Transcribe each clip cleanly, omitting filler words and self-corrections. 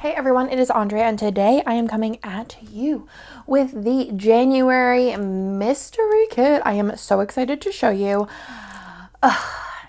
Hey everyone, it is Andrea and today I am coming at you with the January mystery kit. I am so excited to show you.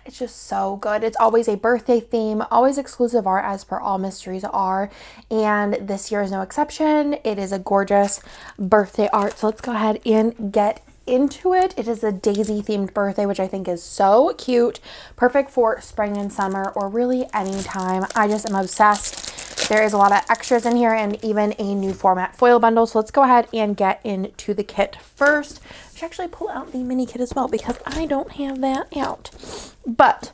It's just so good. It's always a birthday theme, always exclusive art as per all mysteries are, and this year is no exception. It is a gorgeous birthday art, so let's go ahead and get into it. It is a daisy themed birthday, which I think is so cute, perfect for spring and summer or really any time. I just am obsessed. There is a lot of extras in here and even a new format foil bundle. So let's go ahead and get into the kit first. I should actually pull out the mini kit as well because I don't have that out. But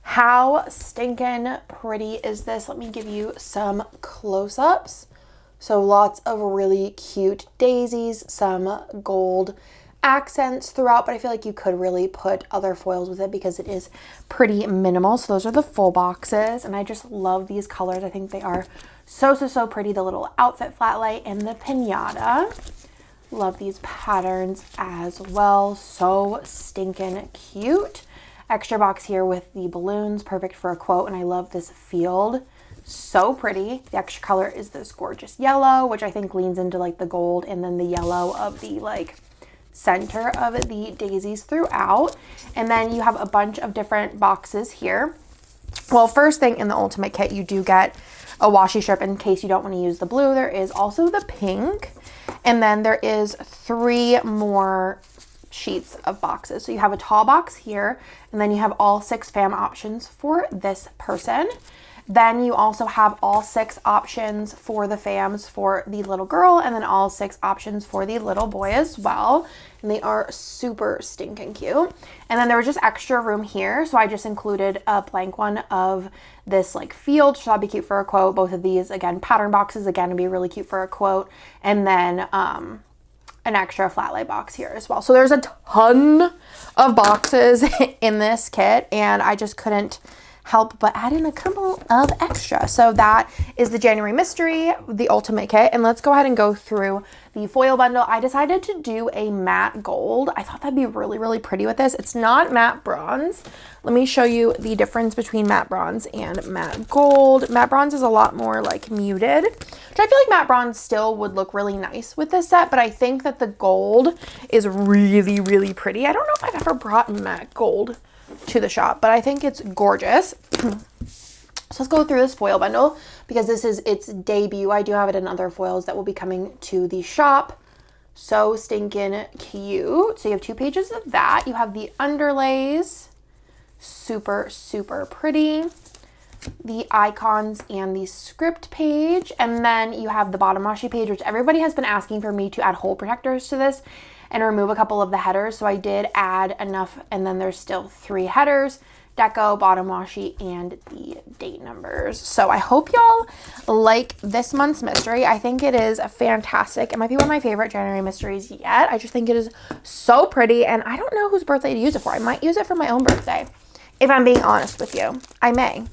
how stinking pretty is this? Let me give you some close-ups. So lots of really cute daisies, some gold accents throughout, but I feel like you could really put other foils with it because it is pretty minimal. So those are the full boxes, and I just love these colors. I think they are so pretty. The little outfit flat light and the piñata. Love these patterns as well. So stinking cute. Extra box here with the balloons, perfect for a quote, and I love this field. So pretty. The extra color is this gorgeous yellow, which I think leans into like the gold and then the yellow of the like center of the daisies throughout. And then you have a bunch of different boxes here. Well, first thing in the ultimate kit, you do get a washi strip in case you don't want to use the blue. There is also the pink, and then there is 3 more sheets of boxes. So you have a tall box here, and then you have all 6 fam options for this person. Then you also have all 6 options for the fams for the little girl, and then all 6 options for the little boy as well. And they are super stinking cute. And then there was just extra room here, so I just included a blank one of this like field, so that'd be cute for a quote. Both of these, again, pattern boxes, again, would be really cute for a quote. And then an extra flat light box here as well. So there's a ton of boxes in this kit, and I just couldn't help but add in a couple of extra. So that is the January mystery, the ultimate kit. And let's go ahead and go through the foil bundle. I decided to do a matte gold. I thought that'd be really pretty with this. It's not matte bronze. Let me show you the difference between matte bronze and matte gold. Matte bronze is a lot more like muted, which I feel like matte bronze still would look really nice with this set, but I think that the gold is really pretty. I don't know if I've ever brought matte gold to the shop, but I think it's gorgeous. So let's go through this foil bundle because this is its debut. I do have it in other foils that will be coming to the shop. So stinking cute. So you have 2 pages of that. You have the underlays, super pretty, the icons and the script page, and then you have the bottom washi page, which everybody has been asking for me to add hole protectors to this and remove a couple of the headers. So I did add enough, and then there's still 3 headers, deco, bottom washi, and the date numbers. So I hope y'all like this month's mystery. I think it is fantastic. It might be one of my favorite January mysteries yet. I just think it is so pretty, and I don't know whose birthday to use it for. I might use it for my own birthday, if I'm being honest with you. I may.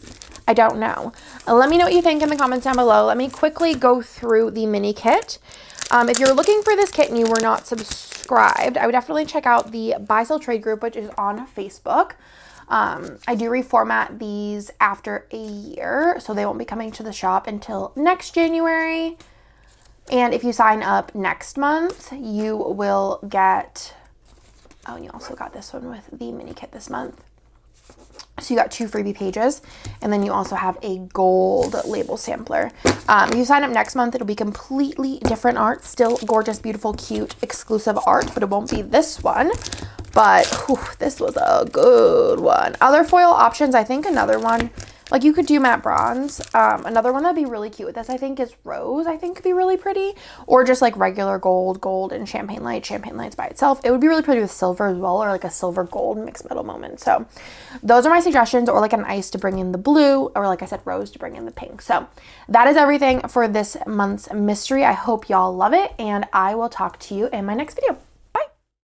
I don't know. Let me know what you think in the comments down below. Let me quickly go through the mini kit. If you're looking for this kit and you were not subscribed, I would definitely check out the Buy Sell Trade group, which is on Facebook. I do reformat these after a year, so they won't be coming to the shop until next January. And if you sign up next month, you will get, oh, and you also got this one with the mini kit this month. So you got 2 freebie pages, and then you also have a gold label sampler. If you sign up next month, it'll be completely different art, still gorgeous, beautiful, cute, exclusive art, but it won't be this one. But whew, this was a good one. Other foil options, I think another one, like you could do matte bronze. Another one that'd be really cute with this, I think, is rose. I think could be really pretty, or just like regular gold, and champagne lights by itself. It would be really pretty with silver as well, or like a silver gold mixed metal moment. So those are my suggestions, or like an ice to bring in the blue, or like I said, rose to bring in the pink. So that is everything for this month's mystery. I hope y'all love it, and I will talk to you in my next video.